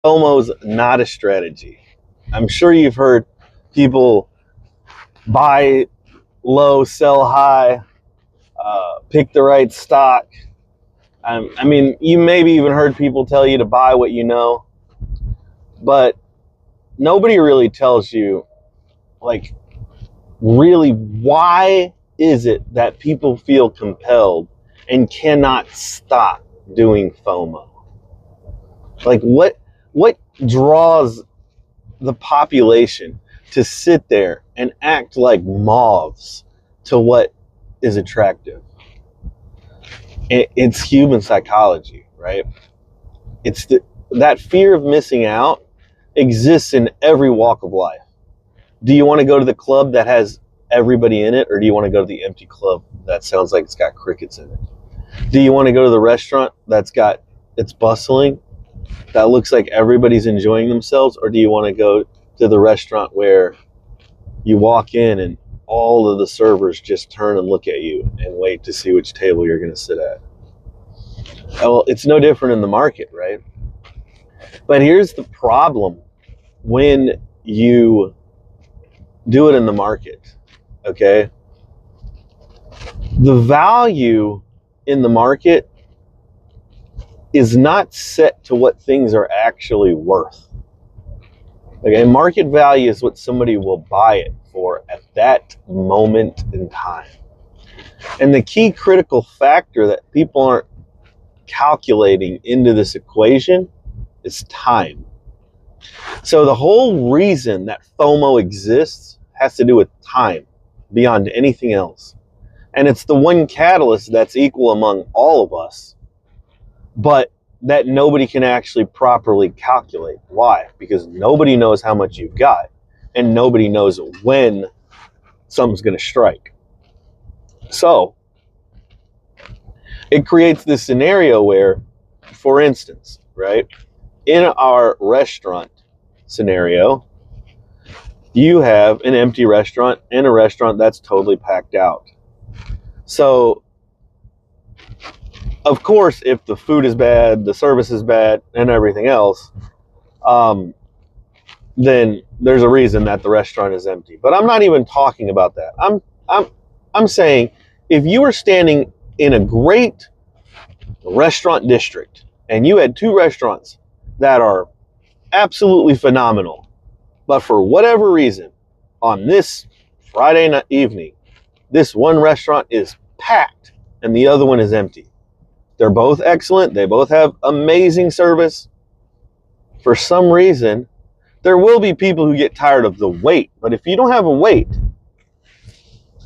FOMO's not a strategy. I'm sure you've heard people buy low, sell high, pick the right stock. I mean, you maybe even heard people tell you to buy what you know, but nobody really tells you, like, really, why is it that people feel compelled and cannot stop doing FOMO? Like, what draws the population to sit there and act like moths to what is attractive? It's human psychology, right? It's that fear of missing out exists in every walk of life. Do you want to go to the club that has everybody in it, or do you want to go to the empty club that sounds like it's got crickets in it? Do you want to go to the restaurant it's bustling, that looks like everybody's enjoying themselves, or do you want to go to the restaurant where you walk in and all of the servers just turn and look at you and wait to see which table you're going to sit at? Well, it's no different in the market, right? But here's the problem when you do it in the market, okay? The value in the market is not set to what things are actually worth. Okay, market value is what somebody will buy it for at that moment in time. And the key critical factor that people aren't calculating into this equation is time. So the whole reason that FOMO exists has to do with time beyond anything else. And it's the one catalyst that's equal among all of us, but that nobody can actually properly calculate. Why? Because nobody knows how much you've got, and nobody knows when something's going to strike. So it creates this scenario where, for instance, right, in our restaurant scenario, you have an empty restaurant and a restaurant that's totally packed out. So of course, if the food is bad, the service is bad, and everything else, then there's a reason that the restaurant is empty. But I'm not even talking about that. I'm saying, if you were standing in a great restaurant district and you had two restaurants that are absolutely phenomenal, but for whatever reason, on this Friday night evening, this one restaurant is packed and the other one is empty. They're both excellent. They both have amazing service. For some reason, there will be people who get tired of the wait. But if you don't have a wait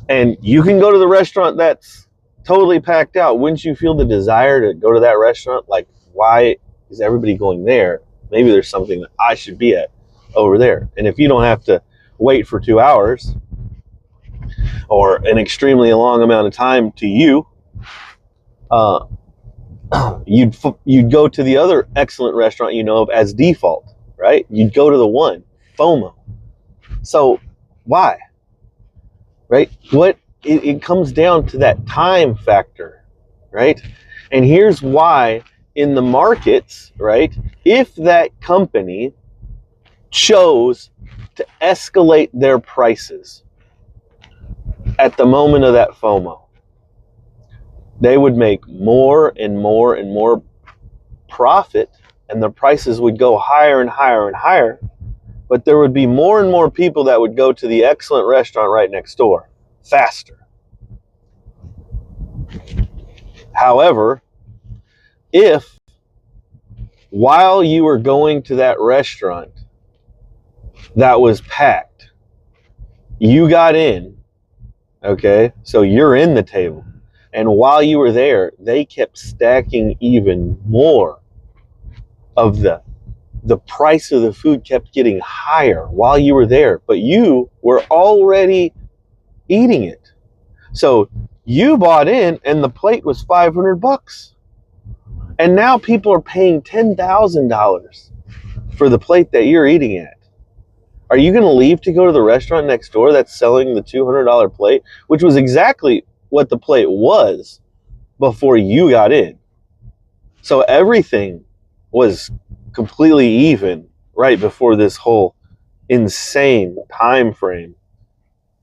and you can go to the restaurant that's totally packed out, wouldn't you feel the desire to go to that restaurant? Like, why is everybody going there? Maybe there's something that I should be at over there. And if you don't have to wait for 2 hours or an extremely long amount of time to you, you'd go to the other excellent restaurant you know of as default, right? You'd go to the one, FOMO. So why, right? It comes down to that time factor, right? And here's why in the markets, right, if that company chose to escalate their prices at the moment of that FOMO, they would make more and more and more profit, and the prices would go higher and higher and higher, but there would be more and more people that would go to the excellent restaurant right next door faster. However, if while you were going to that restaurant that was packed, you got in, okay, so you're in the table, and while you were there, they kept stacking even more of the price of the food kept getting higher while you were there, but you were already eating it. So you bought in and the plate was $500. And now people are paying $10,000 for the plate that you're eating at. Are you going to leave to go to the restaurant next door that's selling the $200 plate, which was exactly what the plate was before you got in? So everything was completely even right before this whole insane time frame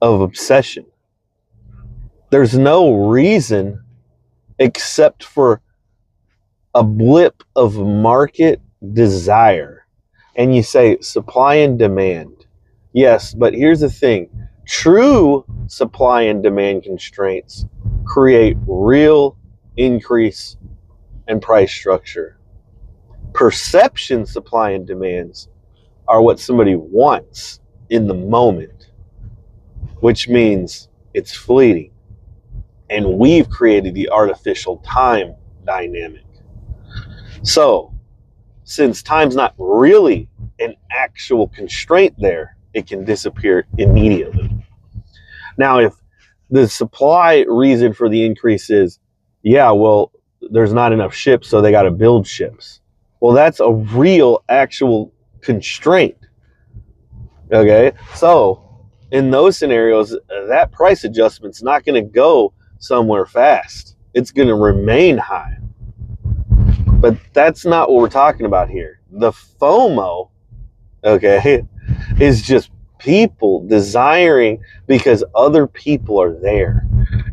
of obsession. There's no reason except for a blip of market desire. And you say supply and demand. Yes, but here's the thing. True supply and demand constraints create real increase in price structure. Perception supply and demands are what somebody wants in the moment, which means it's fleeting. And we've created the artificial time dynamic. So, since time's not really an actual constraint there, it can disappear immediately. Now, if the supply reason for the increase is, yeah, well, there's not enough ships, so they got to build ships. Well, that's a real, actual constraint. Okay, so in those scenarios, that price adjustment's not going to go somewhere fast. It's going to remain high. But that's not what we're talking about here. The FOMO, okay, is just people desiring because other people are there,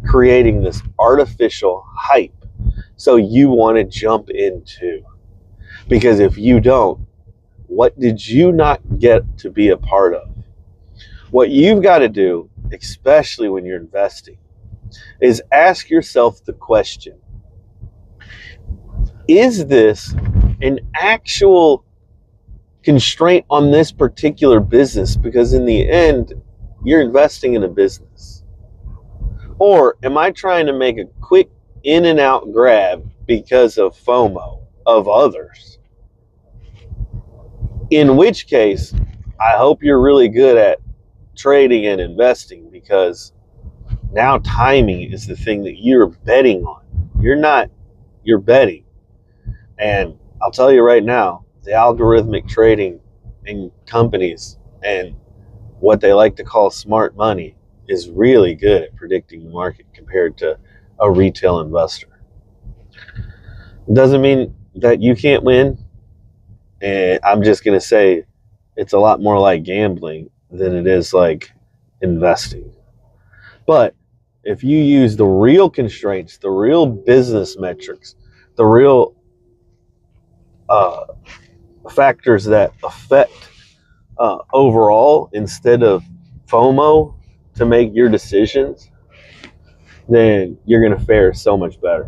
creating this artificial hype. So you want to jump into. Because if you don't, what did you not get to be a part of? What you've got to do, especially when you're investing, is ask yourself the question, is this an actual constraint on this particular business? Because in the end, you're investing in a business. Or am I trying to make a quick in and out grab because of FOMO of others? In which case, I hope you're really good at trading and investing, because now timing is the thing that you're betting on. You're betting. And I'll tell you right now, the algorithmic trading in companies and what they like to call smart money is really good at predicting the market compared to a retail investor. It doesn't mean that you can't win. And I'm just going to say it's a lot more like gambling than it is like investing. But if you use the real constraints, the real business metrics, the real factors that affect overall instead of FOMO to make your decisions, then you're going to fare so much better.